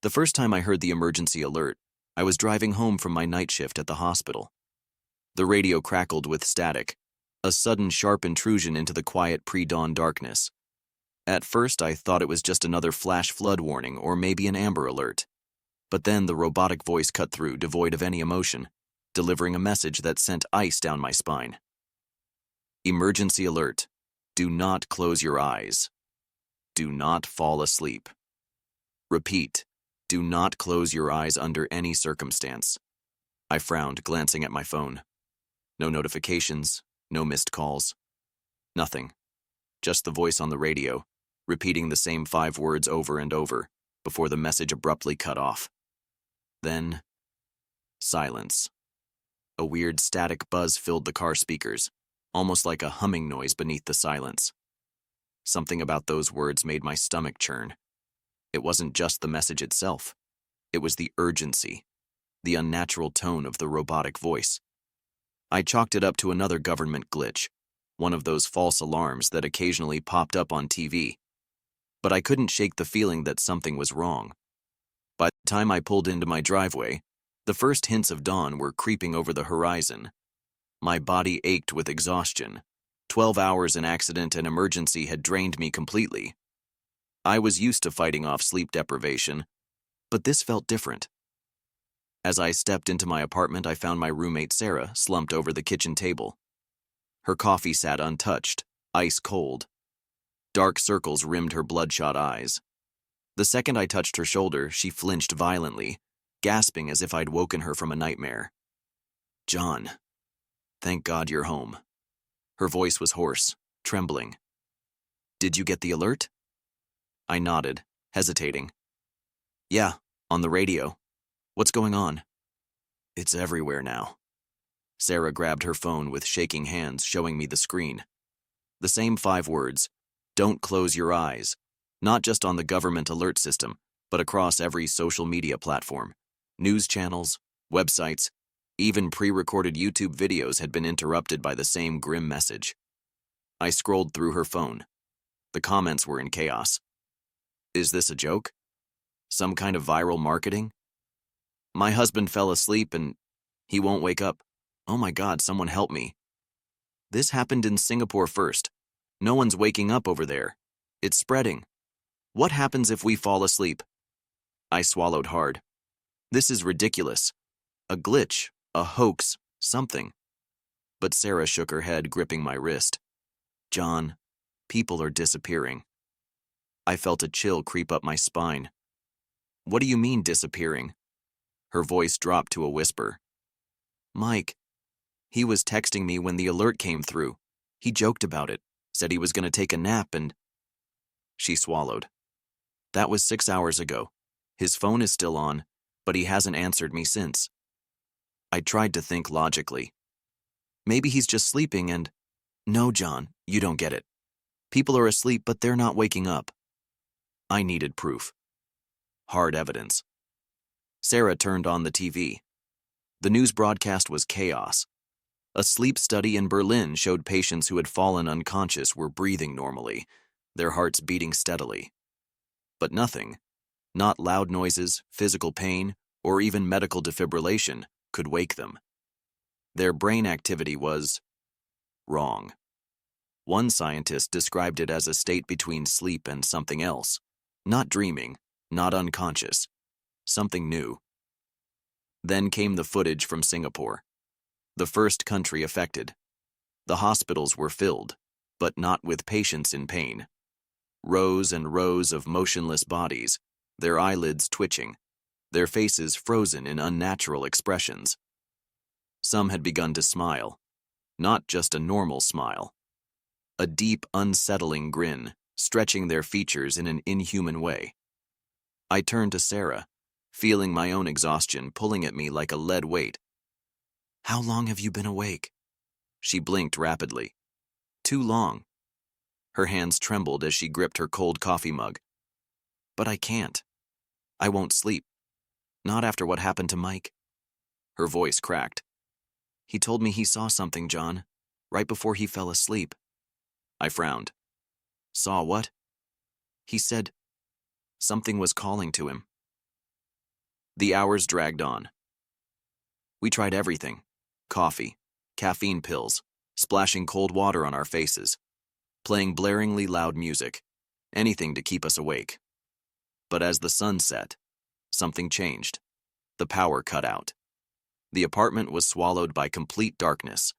The first time I heard the emergency alert, I was driving home from my night shift at the hospital. The radio crackled with static, a sudden sharp intrusion into the quiet pre-dawn darkness. At first, I thought it was just another flash flood warning or maybe an Amber Alert. But then the robotic voice cut through, devoid of any emotion, delivering a message that sent ice down my spine. Emergency alert. Do not close your eyes. Do not fall asleep. Repeat. Do not close your eyes under any circumstance. I frowned, glancing at my phone. No notifications, no missed calls. Nothing. Just the voice on the radio, repeating the same 5 words over and over, before the message abruptly cut off. Then, silence. A weird static buzz filled the car speakers, almost like a humming noise beneath the silence. Something about those words made my stomach churn. It wasn't just the message itself. It was the urgency, the unnatural tone of the robotic voice. I chalked it up to another government glitch, one of those false alarms that occasionally popped up on TV. But I couldn't shake the feeling that something was wrong. By the time I pulled into my driveway, the first hints of dawn were creeping over the horizon. My body ached with exhaustion. 12 hours in accident and emergency had drained me completely. I was used to fighting off sleep deprivation, but this felt different. As I stepped into my apartment, I found my roommate Sarah slumped over the kitchen table. Her coffee sat untouched, ice cold. Dark circles rimmed her bloodshot eyes. The second I touched her shoulder, she flinched violently, gasping as if I'd woken her from a nightmare. "John, thank God you're home." Her voice was hoarse, trembling. "Did you get the alert?" I nodded, hesitating. "Yeah, on the radio. What's going on?" "It's everywhere now." Sarah grabbed her phone with shaking hands, showing me the screen. The same 5 words, "Don't close your eyes," not just on the government alert system, but across every social media platform. News channels, websites, even pre-recorded YouTube videos had been interrupted by the same grim message. I scrolled through her phone. The comments were in chaos. Is this a joke? Some kind of viral marketing? My husband fell asleep and he won't wake up. Oh my God, someone help me. This happened in Singapore first. No one's waking up over there. It's spreading. What happens if we fall asleep? I swallowed hard. This is ridiculous. A glitch, a hoax, something. But Sarah shook her head, gripping my wrist. "John, people are disappearing." I felt a chill creep up my spine. "What do you mean disappearing?" Her voice dropped to a whisper. "Mike, he was texting me when the alert came through. He joked about it, said he was going to take a nap and—" She swallowed. "That was 6 hours ago. His phone is still on, but he hasn't answered me since." I tried to think logically. Maybe he's just sleeping and— "No, John, you don't get it. People are asleep, but they're not waking up." I needed proof. Hard evidence. Sarah turned on the TV. The news broadcast was chaos. A sleep study in Berlin showed patients who had fallen unconscious were breathing normally, their hearts beating steadily. But nothing, not loud noises, physical pain, or even medical defibrillation, could wake them. Their brain activity was wrong. One scientist described it as a state between sleep and something else. Not dreaming, not unconscious. Something new. Then came the footage from Singapore, the first country affected. The hospitals were filled, but not with patients in pain. Rows and rows of motionless bodies, their eyelids twitching, their faces frozen in unnatural expressions. Some had begun to smile, not just a normal smile. A deep, unsettling grin, stretching their features in an inhuman way. I turned to Sarah, feeling my own exhaustion pulling at me like a lead weight. "How long have you been awake?" She blinked rapidly. "Too long." Her hands trembled as she gripped her cold coffee mug. "But I can't. I won't sleep. Not after what happened to Mike." Her voice cracked. "He told me he saw something, John, right before he fell asleep." I frowned. "Saw what?" "He said something was calling to him." The hours dragged on. We tried everything: coffee, caffeine pills, splashing cold water on our faces, playing blaringly loud music, anything to keep us awake. But as the sun set, something changed. The power cut out. The apartment was swallowed by complete darkness.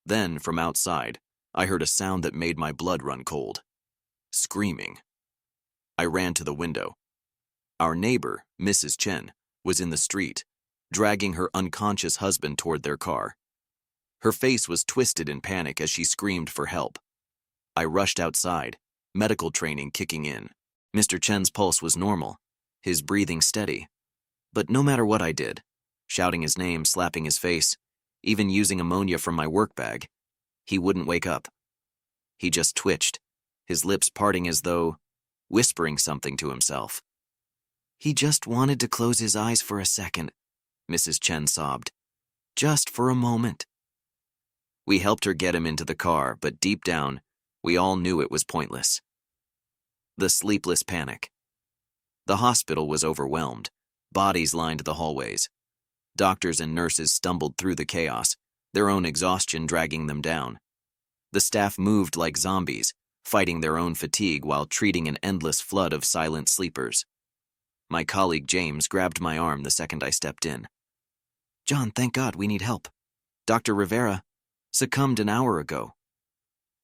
Then, from outside, I heard a sound that made my blood run cold. Screaming. I ran to the window. Our neighbor, Mrs. Chen, was in the street, dragging her unconscious husband toward their car. Her face was twisted in panic as she screamed for help. I rushed outside, medical training kicking in. Mr. Chen's pulse was normal, his breathing steady. But no matter what I did, shouting his name, slapping his face, even using ammonia from my work bag, he wouldn't wake up. He just twitched, his lips parting as though whispering something to himself. "He just wanted to close his eyes for a second," Mrs. Chen sobbed. "Just for a moment." We helped her get him into the car, but deep down, we all knew it was pointless. The sleepless panic. The hospital was overwhelmed. Bodies lined the hallways. Doctors and nurses stumbled through the chaos, their own exhaustion dragging them down. The staff moved like zombies, fighting their own fatigue while treating an endless flood of silent sleepers. My colleague James grabbed my arm the second I stepped in. "John, thank God, we need help. Dr. Rivera succumbed an hour ago."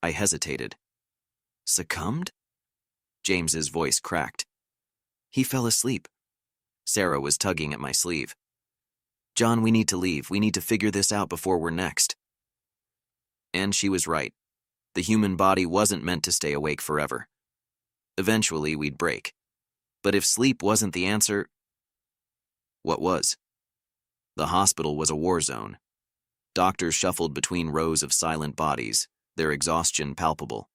I hesitated. "Succumbed?" James's voice cracked. "He fell asleep." Sarah was tugging at my sleeve. "John, we need to leave. We need to figure this out before we're next." And she was right. The human body wasn't meant to stay awake forever. Eventually, we'd break. But if sleep wasn't the answer, what was? The hospital was a war zone. Doctors shuffled between rows of silent bodies, their exhaustion palpable.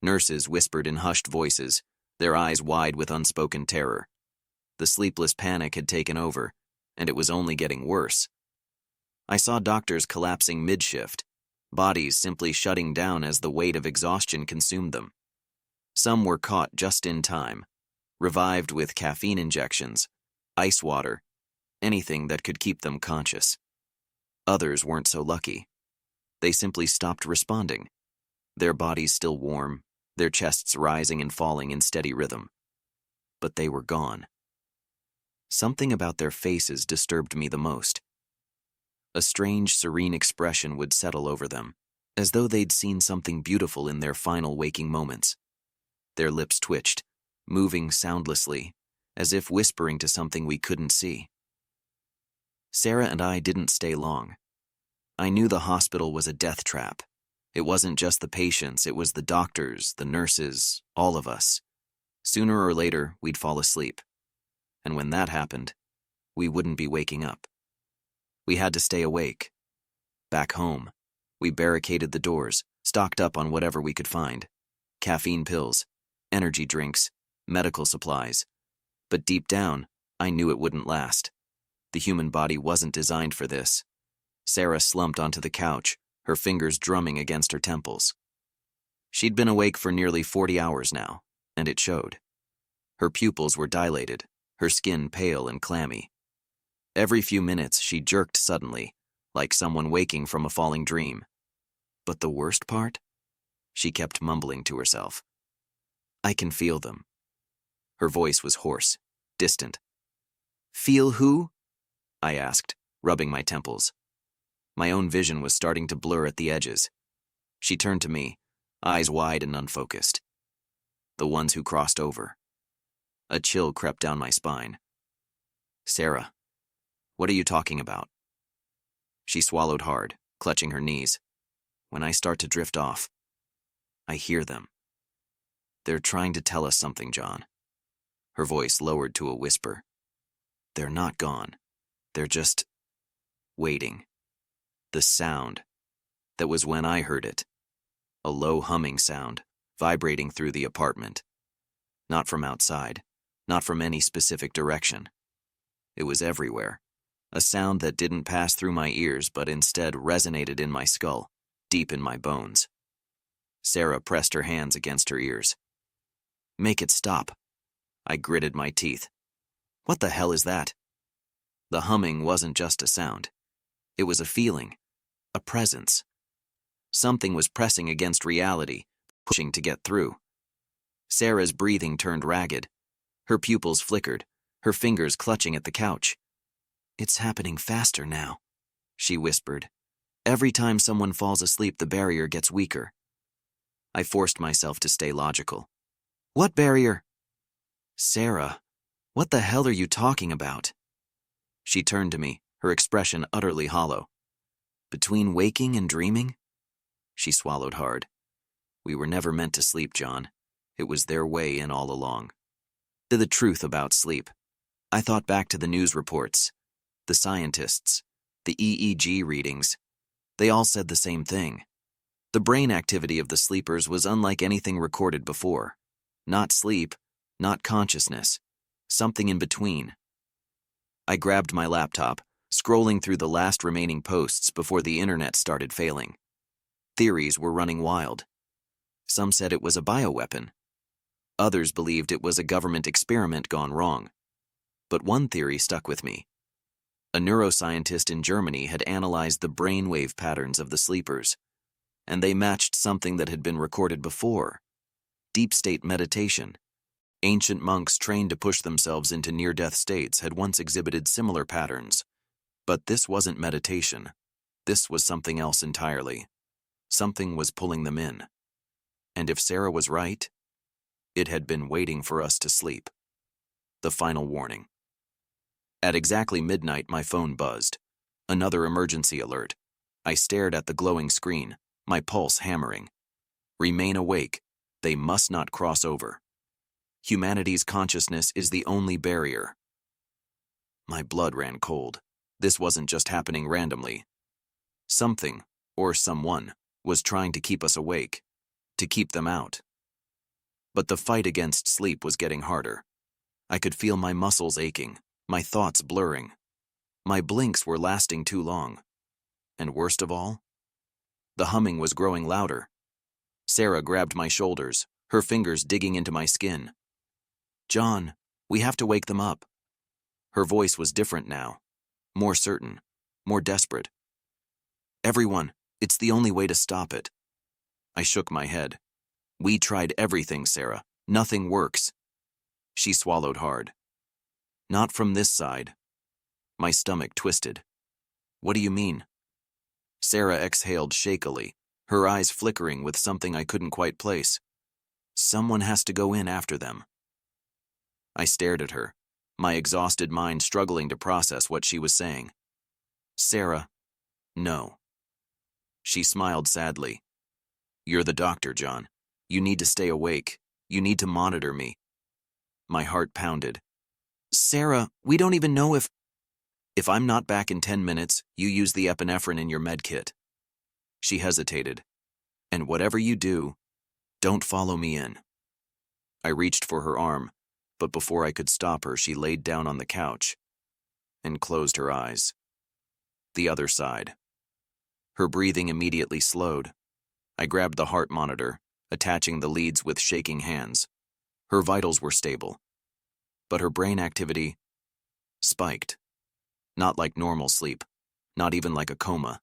Nurses whispered in hushed voices, their eyes wide with unspoken terror. The sleepless panic had taken over, and it was only getting worse. I saw doctors collapsing mid-shift, bodies simply shutting down as the weight of exhaustion consumed them. Some were caught just in time, revived with caffeine injections, ice water, anything that could keep them conscious. Others weren't so lucky. They simply stopped responding, their bodies still warm, their chests rising and falling in steady rhythm. But they were gone. Something about their faces disturbed me the most. A strange, serene expression would settle over them, as though they'd seen something beautiful in their final waking moments. Their lips twitched, moving soundlessly, as if whispering to something we couldn't see. Sarah and I didn't stay long. I knew the hospital was a death trap. It wasn't just the patients, it was the doctors, the nurses, all of us. Sooner or later, we'd fall asleep. And when that happened, we wouldn't be waking up. We had to stay awake. Back home, we barricaded the doors, stocked up on whatever we could find. Caffeine pills, energy drinks, medical supplies. But deep down, I knew it wouldn't last. The human body wasn't designed for this. Sarah slumped onto the couch, her fingers drumming against her temples. She'd been awake for nearly 40 hours now, and it showed. Her pupils were dilated, her skin pale and clammy. Every few minutes, she jerked suddenly, like someone waking from a falling dream. But the worst part? She kept mumbling to herself. "I can feel them." Her voice was hoarse, distant. "Feel who?" I asked, rubbing my temples. My own vision was starting to blur at the edges. She turned to me, eyes wide and unfocused. "The ones who crossed over." A chill crept down my spine. "Sarah, what are you talking about?" She swallowed hard, clutching her knees. "When I start to drift off, I hear them. They're trying to tell us something, John." Her voice lowered to a whisper. "They're not gone. They're just waiting." The sound. That was when I heard it. A low humming sound, vibrating through the apartment. Not from outside, not from any specific direction. It was everywhere. A sound that didn't pass through my ears but instead resonated in my skull, deep in my bones. Sarah pressed her hands against her ears. "Make it stop." I gritted my teeth. "What the hell is that?" The humming wasn't just a sound. It was a feeling, a presence. Something was pressing against reality, pushing to get through. Sarah's breathing turned ragged. Her pupils flickered, her fingers clutching at the couch. "It's happening faster now," she whispered. "Every time someone falls asleep, the barrier gets weaker." I forced myself to stay logical. "What barrier?" "Sarah, what the hell are you talking about?" She turned to me, her expression utterly hollow. "Between waking and dreaming?" She swallowed hard. "We were never meant to sleep, John. It was their way in all along." To the truth about sleep. I thought back to the news reports, the scientists, the EEG readings. They all said the same thing. The brain activity of the sleepers was unlike anything recorded before. Not sleep, not consciousness, something in between. I grabbed my laptop, scrolling through the last remaining posts before the internet started failing. Theories were running wild. Some said it was a bioweapon. Others believed it was a government experiment gone wrong. But one theory stuck with me. A neuroscientist in Germany had analyzed the brainwave patterns of the sleepers, and they matched something that had been recorded before: deep state meditation. Ancient monks trained to push themselves into near-death states had once exhibited similar patterns. But this wasn't meditation. This was something else entirely. Something was pulling them in. And if Sarah was right, it had been waiting for us to sleep. The final warning. At exactly midnight, my phone buzzed. Another emergency alert. I stared at the glowing screen, my pulse hammering. Remain awake. They must not cross over. Humanity's consciousness is the only barrier. My blood ran cold. This wasn't just happening randomly. Something, or someone, was trying to keep us awake, to keep them out. But the fight against sleep was getting harder. I could feel my muscles aching, my thoughts blurring. My blinks were lasting too long. And worst of all, the humming was growing louder. Sarah grabbed my shoulders, her fingers digging into my skin. "John, we have to wake them up." Her voice was different now, more certain, more desperate. "Everyone, it's the only way to stop it." I shook my head. "We tried everything, Sarah. Nothing works." She swallowed hard. "Not from this side." My stomach twisted. "What do you mean?" Sarah exhaled shakily, her eyes flickering with something I couldn't quite place. "Someone has to go in after them." I stared at her, my exhausted mind struggling to process what she was saying. "Sarah, no." She smiled sadly. "You're the doctor, John. You need to stay awake. You need to monitor me." My heart pounded. "Sarah, we don't even know if—" "If I'm not back in 10 minutes, you use the epinephrine in your med kit." She hesitated. "And whatever you do, don't follow me in." I reached for her arm, but before I could stop her, she laid down on the couch and closed her eyes. The other side. Her breathing immediately slowed. I grabbed the heart monitor, attaching the leads with shaking hands. Her vitals were stable, but her brain activity spiked. Not like normal sleep, not even like a coma.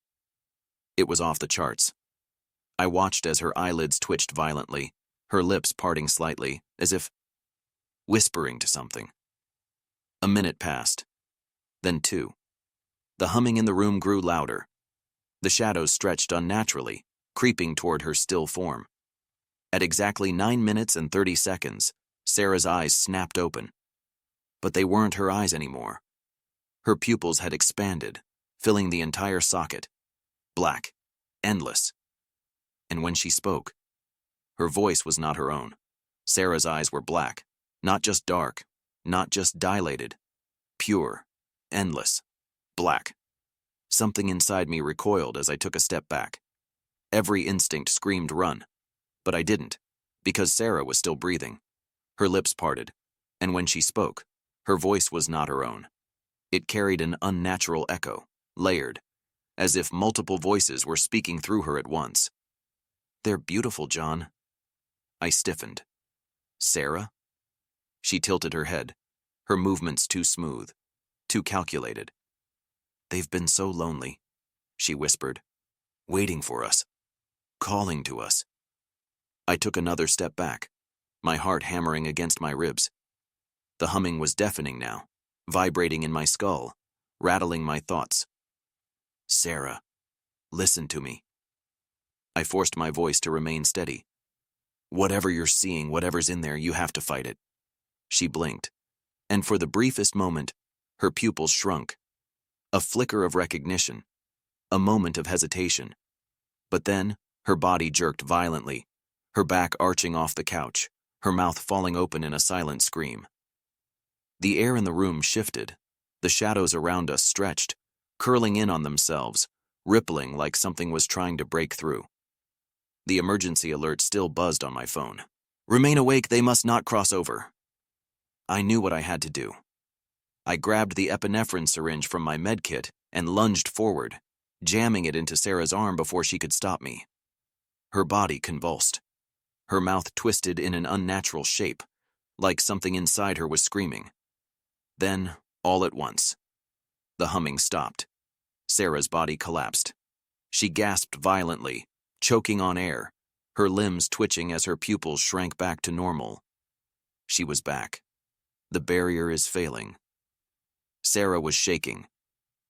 It was off the charts. I watched as her eyelids twitched violently, her lips parting slightly, as if whispering to something. A minute passed, then 2. The humming in the room grew louder. The shadows stretched unnaturally, creeping toward her still form. At exactly 9 minutes and 30 seconds, Sarah's eyes snapped open. But they weren't her eyes anymore. Her pupils had expanded, filling the entire socket. Black, endless. And when she spoke, her voice was not her own. Sarah's eyes were black, not just dark, not just dilated. Pure, endless, black. Something inside me recoiled as I took a step back. Every instinct screamed run, but I didn't, because Sarah was still breathing. Her lips parted, and when she spoke, her voice was not her own. It carried an unnatural echo, layered, as if multiple voices were speaking through her at once. "They're beautiful, John." I stiffened. "Sarah?" She tilted her head, her movements too smooth, too calculated. "They've been so lonely," she whispered, "waiting for us, calling to us." I took another step back, my heart hammering against my ribs. The humming was deafening now, vibrating in my skull, rattling my thoughts. "Sarah, listen to me." I forced my voice to remain steady. "Whatever you're seeing, whatever's in there, you have to fight it." She blinked, and for the briefest moment, her pupils shrunk. A flicker of recognition, a moment of hesitation. But then, her body jerked violently, her back arching off the couch, her mouth falling open in a silent scream. The air in the room shifted, the shadows around us stretched, curling in on themselves, rippling like something was trying to break through. The emergency alert still buzzed on my phone. "Remain awake, they must not cross over." I knew what I had to do. I grabbed the epinephrine syringe from my medkit and lunged forward, jamming it into Sarah's arm before she could stop me. Her body convulsed. Her mouth twisted in an unnatural shape, like something inside her was screaming. Then, all at once, the humming stopped. Sarah's body collapsed. She gasped violently, choking on air, her limbs twitching as her pupils shrank back to normal. She was back. The barrier is failing. Sarah was shaking.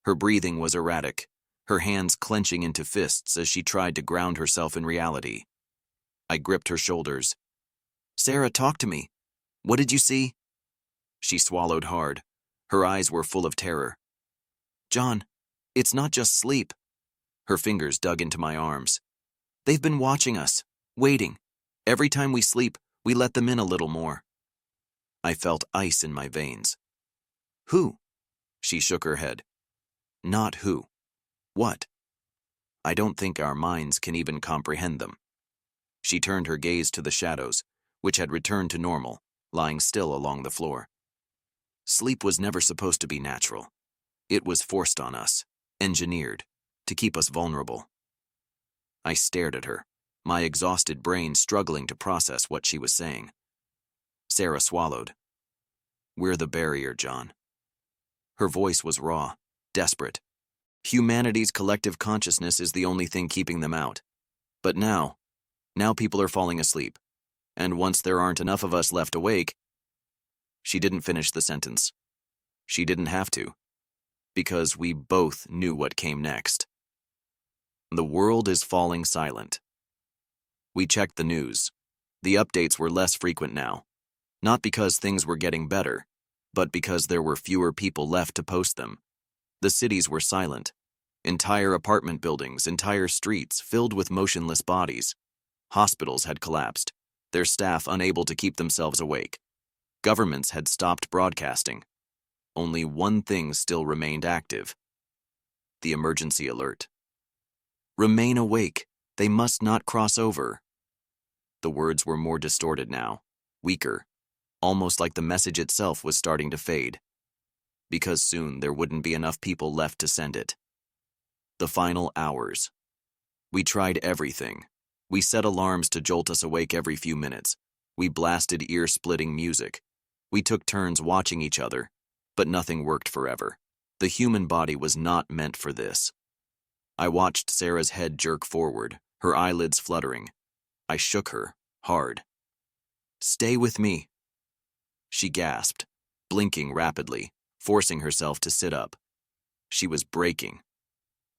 Her breathing was erratic, her hands clenching into fists as she tried to ground herself in reality. I gripped her shoulders. "Sarah, talk to me. What did you see?" She swallowed hard. Her eyes were full of terror. "John, it's not just sleep." Her fingers dug into my arms. "They've been watching us, waiting. Every time we sleep, we let them in a little more." I felt ice in my veins. "Who?" She shook her head. "Not who. What? I don't think our minds can even comprehend them." She turned her gaze to the shadows, which had returned to normal, lying still along the floor. Sleep was never supposed to be natural. It was forced on us, engineered, to keep us vulnerable. I stared at her, my exhausted brain struggling to process what she was saying. Sarah swallowed. "We're the barrier, John." Her voice was raw, desperate. "Humanity's collective consciousness is the only thing keeping them out. But now people are falling asleep. And once there aren't enough of us left awake..." She didn't finish the sentence. She didn't have to, because we both knew what came next. The world is falling silent. We checked the news. The updates were less frequent now, not because things were getting better, but because there were fewer people left to post them. The cities were silent. Entire apartment buildings, entire streets filled with motionless bodies. Hospitals had collapsed, their staff unable to keep themselves awake. Governments had stopped broadcasting. Only one thing still remained active: the emergency alert. "Remain awake. They must not cross over." The words were more distorted now, weaker, almost like the message itself was starting to fade. Because soon there wouldn't be enough people left to send it. The final hours. We tried everything. We set alarms to jolt us awake every few minutes. We blasted ear-splitting music. We took turns watching each other, but nothing worked forever. The human body was not meant for this. I watched Sarah's head jerk forward, her eyelids fluttering. I shook her, hard. "Stay with me." She gasped, blinking rapidly, forcing herself to sit up. She was breaking.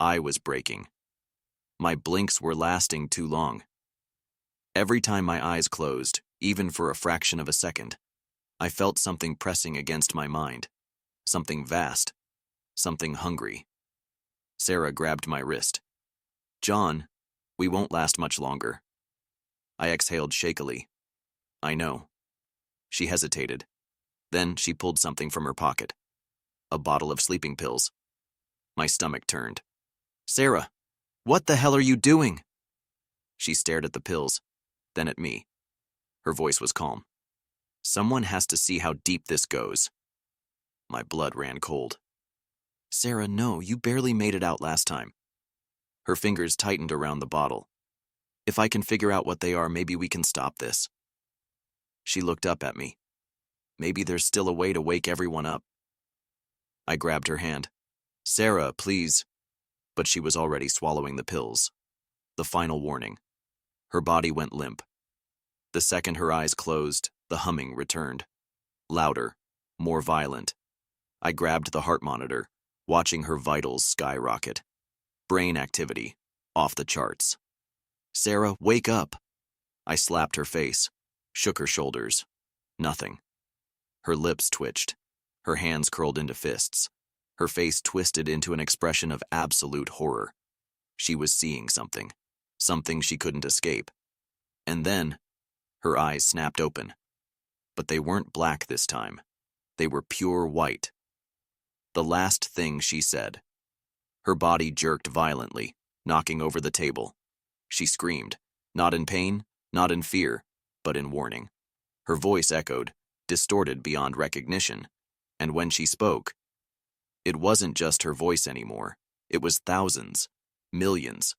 I was breaking. My blinks were lasting too long. Every time my eyes closed, even for a fraction of a second, I felt something pressing against my mind. Something vast. Something hungry. Sarah grabbed my wrist. "John, we won't last much longer." I exhaled shakily. "I know." She hesitated. Then she pulled something from her pocket. A bottle of sleeping pills. My stomach turned. "Sarah, what the hell are you doing?" She stared at the pills, then at me. Her voice was calm. "Someone has to see how deep this goes." My blood ran cold. "Sarah, no, you barely made it out last time." Her fingers tightened around the bottle. "If I can figure out what they are, maybe we can stop this." She looked up at me. "Maybe there's still a way to wake everyone up." I grabbed her hand. "Sarah, please." But she was already swallowing the pills. The final warning. Her body went limp. The second her eyes closed, the humming returned. Louder, more violent. I grabbed the heart monitor, watching her vitals skyrocket. Brain activity, off the charts. "Sarah, wake up." I slapped her face, shook her shoulders. Nothing. Her lips twitched. Her hands curled into fists. Her face twisted into an expression of absolute horror. She was seeing something. Something she couldn't escape. And then, her eyes snapped open. But they weren't black this time. They were pure white. The last thing she said. Her body jerked violently, knocking over the table. She screamed, not in pain, not in fear, but in warning. Her voice echoed, distorted beyond recognition. And when she spoke, it wasn't just her voice anymore. It was thousands, millions.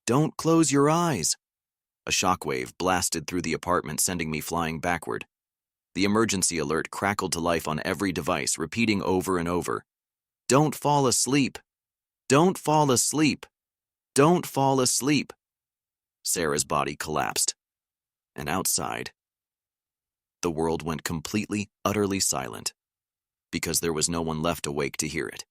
"Don't close your eyes." A shockwave blasted through the apartment, sending me flying backward. The emergency alert crackled to life on every device, repeating over and over. "Don't fall asleep. Don't fall asleep. Don't fall asleep." Sarah's body collapsed. And outside, the world went completely, utterly silent, because there was no one left awake to hear it.